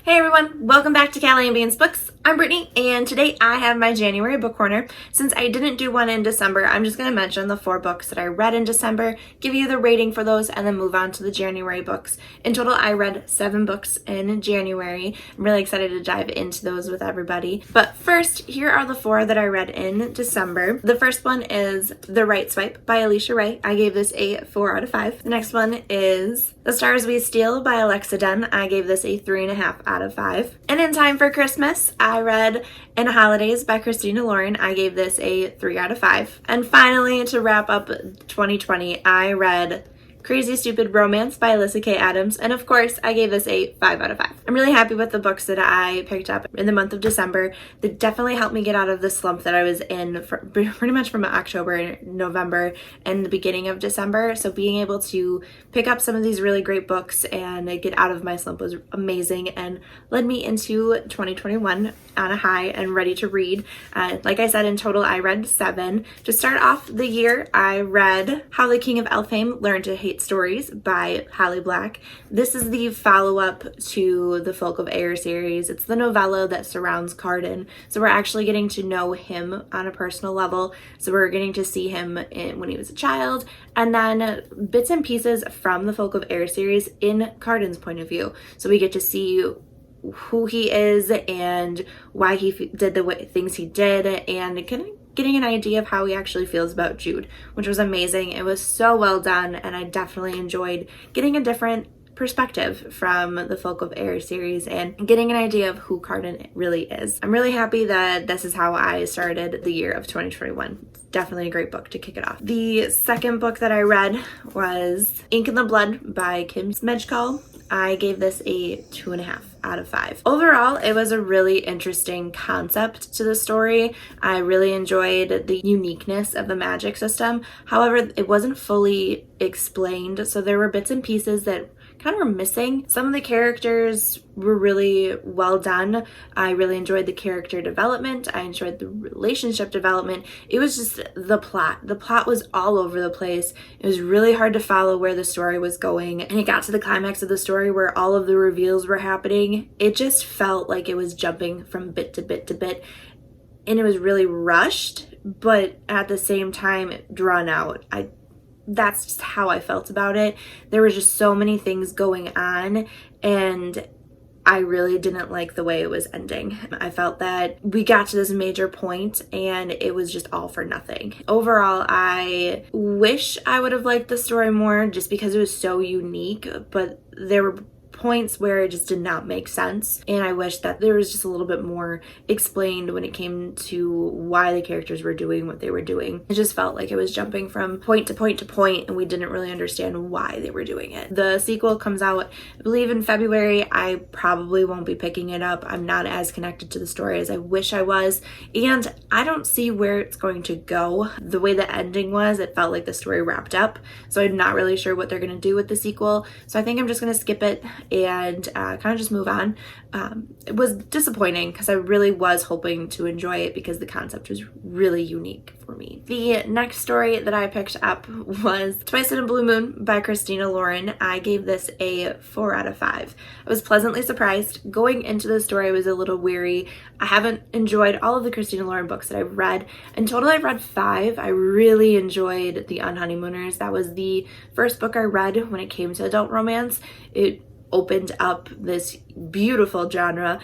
Hey everyone, welcome back to Callie and Beans Books. I'm Brittany, and today I have my January book corner. Since I didn't do one in December, I'm just going to mention the 4 books that I read in December, give you the rating for those, and then move on to the January books. In total, I read 7 books in January. I'm really excited to dive into those with everybody. But first, here are the 4 that I read in December. The first one is The Right Swipe by Alisha. I gave this a 4 out of 5. The next one is The Stars We Steal by Donne. I gave this a 3.5 out of 5. And in time for Christmas, I read Holidaze by Christina. I gave this a 3 out of 5. And finally, to wrap up 2020, I read Crazy Stupid Bromance by Lyssa K. Adams, and of course I gave this a 5 out of 5. I'm really happy with the books that I picked up in the month of December. They definitely helped me get out of the slump that I was in for pretty much from October, November, and the beginning of December. So being able to pick up some of these really great books and get out of my slump was amazing and led me into 2021 on a high and ready to read. Like I said, in total I read 7. To start off the year, I read How the King of Elfhame Learned to Hate Stories by Holly Black. This is the follow-up to the Folk of Air series. It's the novella that surrounds Cardan. So we're actually getting to know him on a personal level. So we're getting to see him when he was a child, and then bits and pieces from the Folk of Air series in Cardan's point of view. So we get to see who he is and why he did the things he did, and kind of getting an idea of how he actually feels about Jude, which was amazing. It was so well done, and I definitely enjoyed getting a different perspective from the Folk of Air series and getting an idea of who Cardan really is. I'm really happy that this is how I started the year of 2021. It's definitely a great book to kick it off. The second book that I read was Ink in the Blood by Kim Smejkal. I gave this a 2.5 out of 5. Overall, it was a really interesting concept to the story. I really enjoyed the uniqueness of the magic system. However, it wasn't fully explained, so there were bits and pieces that kind of were missing. Some of the characters were really well done. I really enjoyed the character development. I enjoyed the relationship development. It was just the plot. The plot was all over the place. It was really hard to follow where the story was going. And it got to the climax of the story where all of the reveals were happening. It just felt like it was jumping from bit to bit to bit. And it was really rushed, but at the same time drawn out. That's just how I felt about it. There were just so many things going on, and I really didn't like the way it was ending. I felt that we got to this major point and it was just all for nothing. Overall, I wish I would have liked the story more just because it was so unique, but there were points where it just did not make sense, and I wish that there was just a little bit more explained when it came to why the characters were doing what they were doing. It just felt like it was jumping from point to point to point, and we didn't really understand why they were doing it. The sequel comes out, I believe, in February. I probably won't be picking it up. I'm not as connected to the story as I wish I was, and I don't see where it's going to go. The way the ending was, it felt like the story wrapped up, so I'm not really sure what they're going to do with the sequel, so I think I'm just going to skip it and kind of just move on. It was disappointing because I really was hoping to enjoy it because the concept was really unique for me. The next story that I picked up was Twice in a Blue Moon by Christina. I gave this a 4 out of 5. I was pleasantly surprised. Going into the story, I was a little weary. I haven't enjoyed all of the Christina books that I've read. In total, I've read 5. I really enjoyed The Unhoneymooners. That was the first book I read when it came to adult romance. It opened up this beautiful genre,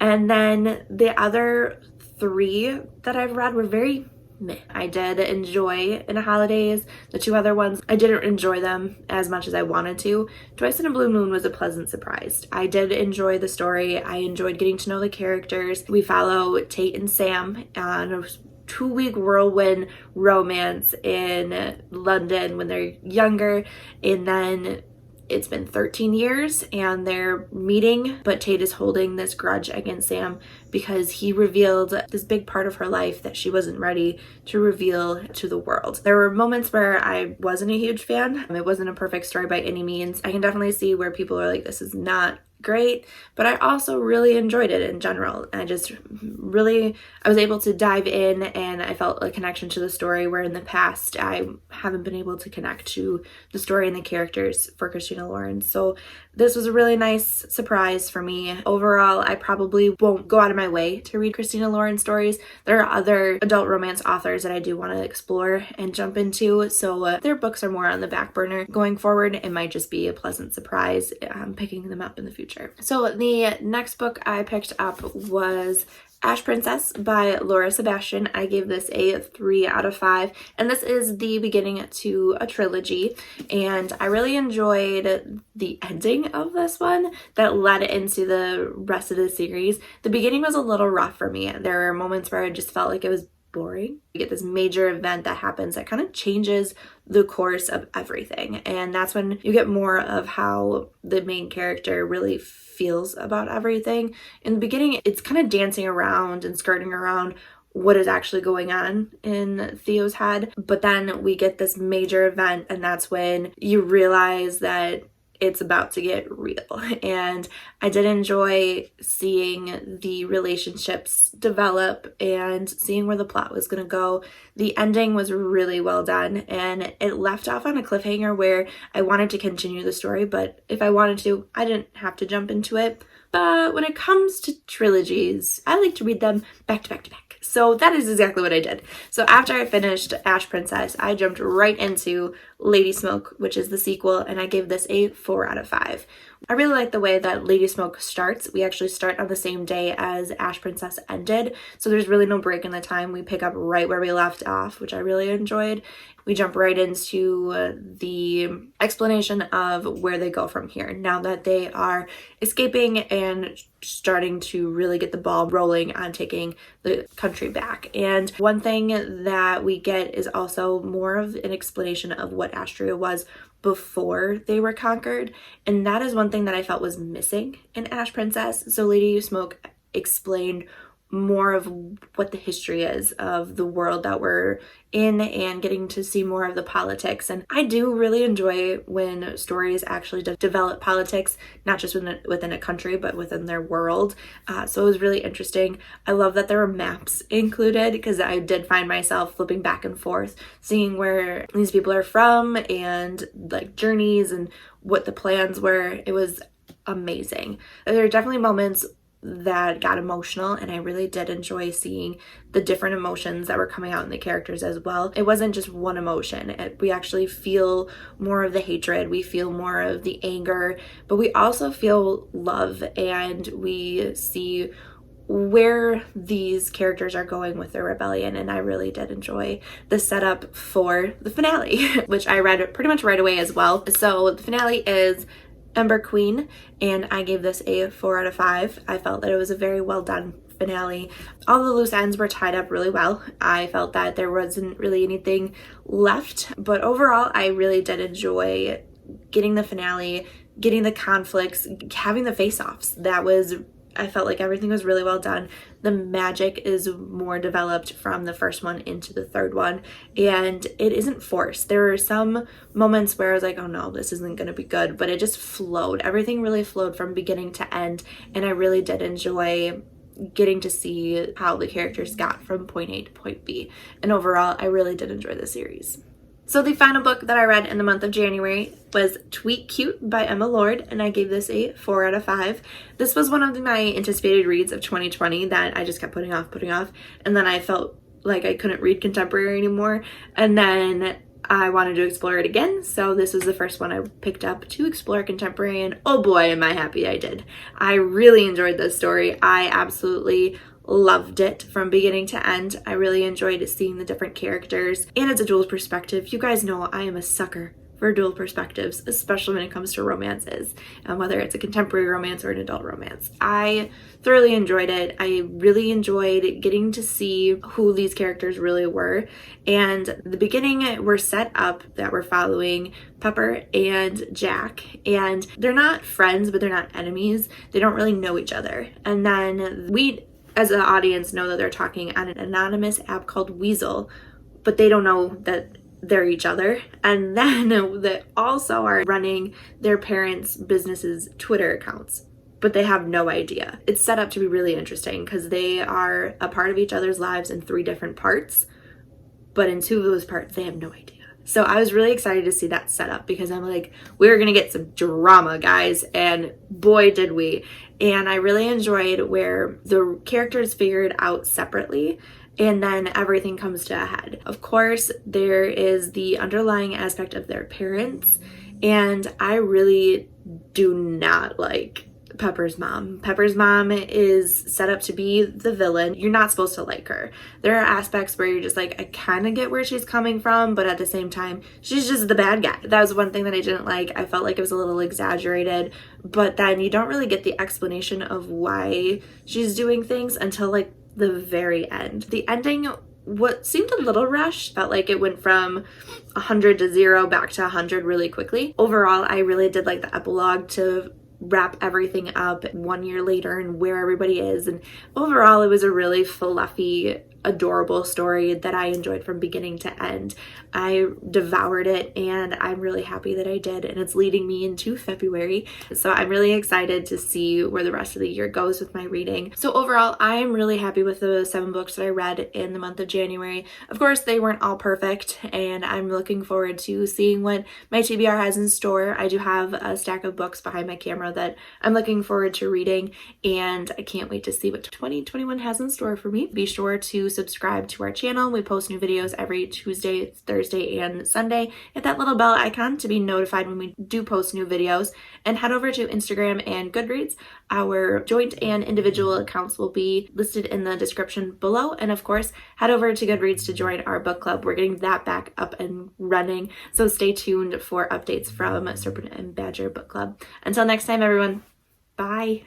and then the other 3 that I've read were very meh. I did enjoy Holidaze. The 2 other ones, I didn't enjoy them as much as I wanted to. Twice in a Blue Moon was a pleasant surprise. I did enjoy the story. I enjoyed getting to know the characters. We follow Tate and Sam on a 2-week whirlwind romance in London when they're younger, and then it's been 13 years and they're meeting, but Tate is holding this grudge against Sam because he revealed this big part of her life that she wasn't ready to reveal to the world. There were moments where I wasn't a huge fan. It wasn't a perfect story by any means. I can definitely see where people are like, this is not great, but I also really enjoyed it in general. I was able to dive in, and I felt a connection to the story where in the past I haven't been able to connect to the story and the characters for Christina Lauren. So this was a really nice surprise for me. Overall, I probably won't go out of my way to read Christina Lauren stories. There are other adult romance authors that I do want to explore and jump into, so their books are more on the back burner going forward. It might just be a pleasant surprise picking them up in the future. So the next book I picked up was Ash Princess by Sebastian. I gave this a 3 out of 5, and this is the beginning to a trilogy, and I really enjoyed the ending of this one that led into the rest of the series. The beginning was a little rough for me. There were moments where I just felt like it was boring. You get this major event that happens that kind of changes the course of everything, and that's when you get more of how the main character really feels about everything. In the beginning, it's kind of dancing around and skirting around what is actually going on in Theo's head, but then we get this major event, and that's when you realize that it's about to get real. And I did enjoy seeing the relationships develop and seeing where the plot was going to go. The ending was really well done, and it left off on a cliffhanger where I wanted to continue the story, but if I wanted to, I didn't have to jump into it. But when it comes to trilogies, I like to read them back to back to back. So that is exactly what I did. So after I finished Ash Princess, I jumped right into Lady Smoke, which is the sequel, and I gave this a 4 out of 5. I really like the way that Lady Smoke starts. We actually start on the same day as Ash Princess ended, so there's really no break in the time. We pick up right where we left off, which I really enjoyed. We jump right into the explanation of where they go from here now that they are escaping and starting to really get the ball rolling on taking the country back. And one thing that we get is also more of an explanation of what Astria was before they were conquered, and that is one thing that I felt was missing in Ash Princess. So Lady Smoke explained more of what the history is of the world that we're in and getting to see more of the politics. And I do really enjoy when stories actually develop politics, not just within a country, but within their world. So it was really interesting. I love that there were maps included, because I did find myself flipping back and forth, seeing where these people are from and like journeys and what the plans were. It was amazing. There are definitely moments that got emotional, and I really did enjoy seeing the different emotions that were coming out in the characters as well. It wasn't just one emotion. We actually feel more of the hatred, we feel more of the anger, but we also feel love, and we see where these characters are going with their rebellion. And I really did enjoy the setup for the finale, which I read pretty much right away as well. So the finale is Ember Queen, and I gave this a 4 out of 5. I felt that it was a very well done finale. All the loose ends were tied up really well. I felt that there wasn't really anything left, but overall I really did enjoy getting the finale, getting the conflicts, having the face-offs. I felt like everything was really well done. The magic is more developed from the first one into the third one, and it isn't forced. There were some moments where I was like, oh no, this isn't going to be good, but it just flowed. Everything really flowed from beginning to end, and I really did enjoy getting to see how the characters got from point A to point B. And overall, I really did enjoy the series. So the final book that I read in the month of January was Tweet Cute by Emma Lord, and I gave this a 4 out of 5. This was one of my anticipated reads of 2020 that I just kept putting off, and then I felt like I couldn't read contemporary anymore, and then I wanted to explore it again, so this was the first one I picked up to explore contemporary, and oh boy am I happy I did. I really enjoyed this story. I absolutely loved it from beginning to end. I really enjoyed seeing the different characters, and it's a dual perspective. You guys know I am a sucker for dual perspectives, especially when it comes to romances, and whether it's a contemporary romance or an adult romance. I thoroughly enjoyed it. I really enjoyed getting to see who these characters really were, and the beginning we're set up that we're following Pepper and Jack, and they're not friends, but they're not enemies. They don't really know each other, and then we as an audience know that they're talking on an anonymous app called Weasel, but they don't know that they're each other. And then they also are running their parents' businesses' Twitter accounts. but they have no idea. It's set up to be really interesting because they are a part of each other's lives in 3 different parts, but in 2 of those parts, they have no idea. So I was really excited to see that set up because I'm like, we're going to get some drama, guys. And boy, did we. And I really enjoyed where the characters figured out separately and then everything comes to a head. Of course, there is the underlying aspect of their parents. And I really do not like Pepper's mom. Pepper's mom is set up to be the villain. You're not supposed to like her. There are aspects where you're just like, I kind of get where she's coming from, but at the same time, she's just the bad guy. That was one thing that I didn't like. I felt like it was a little exaggerated, but then you don't really get the explanation of why she's doing things until like the very end. The ending, what seemed a little rushed, felt like it went from 100 to 0 back to 100 really quickly. Overall, I really did like the epilogue to wrap everything up 1 year later and where everybody is. And overall, it was a really fluffy, adorable story that I enjoyed from beginning to end. I devoured it and I'm really happy that I did, and it's leading me into February. So I'm really excited to see where the rest of the year goes with my reading. So overall, I'm really happy with the 7 books that I read in the month of January. Of course, they weren't all perfect, and I'm looking forward to seeing what my TBR has in store. I do have a stack of books behind my camera that I'm looking forward to reading, and I can't wait to see what 2021 has in store for me. Be sure to subscribe to our channel. We post new videos every Tuesday, Thursday, and Sunday. Hit that little bell icon to be notified when we do post new videos, and head over to Instagram and Goodreads. Our joint and individual accounts will be listed in the description below, and of course, head over to Goodreads to join our book club. We're getting that back up and running, so stay tuned for updates from Serpent and Badger Book Club. Until next time, everyone, bye.